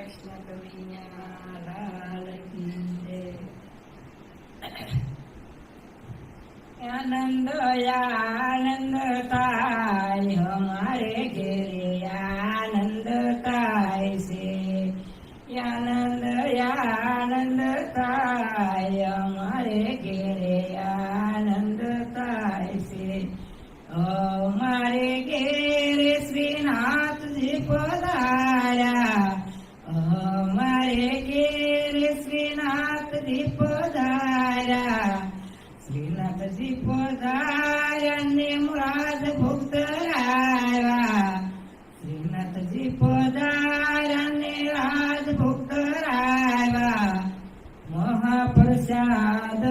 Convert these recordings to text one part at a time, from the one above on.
કૃષ્ણ કનૈયા લાલ કી જય. આનંદ આનંદ થાય હમારે ઘેરે આનંદ થાય છે. આનંદ આનંદ થાય અમારે ઘેરે આનંદ થાય છે. અમારે ઘેરે શ્રીનાથજી પધાર્યા. અમારે ઘેરે શ્રીનાથજી પધાર્યા. શ્રીનાથજી પધાર્યા ને મુરાદ ભુક્ત આવ્યા. શ્રીનાથજી પધાર્યા ને રાજ ભુક્ત આવ્યા. મહાપ્રસાદ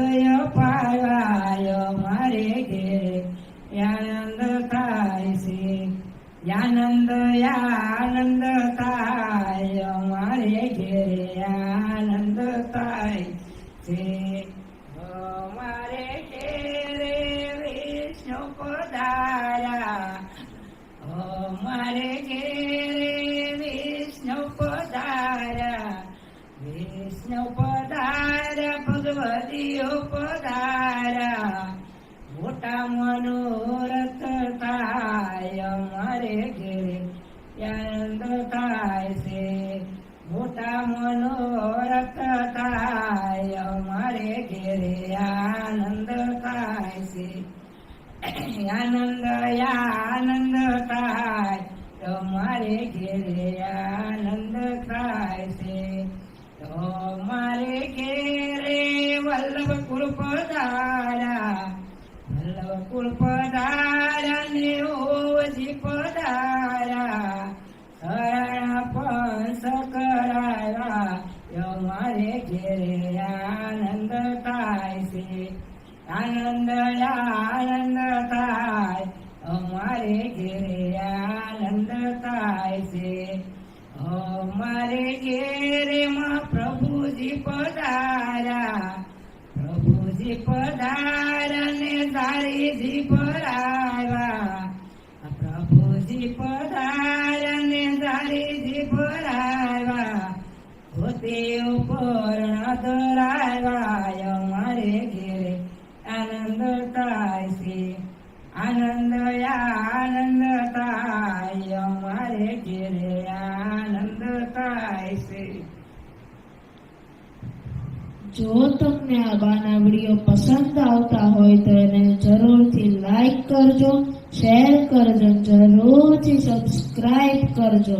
પાડવાયો મારે ઘેરે આનંદ થાય છે. આનંદ આનંદ થાય મારે ઘેરે આનંદ થાય છે. મારે ઘેરે વિષ્ણુ પધાર્યા. મારે ઘેરે વિષ્ણુ પધાર્યા. વિષ્ણુ પધાર્યા ભગવતીઓ પધાર્યા. મોટા મનોરથ થાય મારે ઘેરે આનંદ થાય છે. મોટા મનોરથ થાય મારે ઘેરે આનંદ થાય છે. આનંદ આનંદ થાય મારે ઘેરે આનંદ થાય છે. મારે ઘેરે વલ્લભ કુળ પધાર્યા. વલ્લભ કુળ પધાર્યા ને ઓજી પધાર્યા. શરણ પંસ કરાવ્યા મારે ઘેરે આનંદ થાય છે. આનંદ આનંદ થાય અમારે ઘેરે આનંદ થાય છે. અમારે ઘેરે માં પ્રભુજી પધાર્યા. પ્રભુજી પધાર્યા ને ધારીજી ભરાવ્યા. પ્રભુજી પધાર્યા ને ધારીજી ભરાવ્યા. પોતે ઉપર ધરાવ્યા અમારે ઘેરે આનંદ થાય છે. આનંદ આનંદ થાય અમારે ઘેરે આનંદ થાય છે. જો તમને આ ગાના વિડીયો પસંદ આવતા હોય તો એને જરૂરથી લાઈક કરજો, શેર કરજો, જરૂરથી સબસ્ક્રાઇબ કરજો.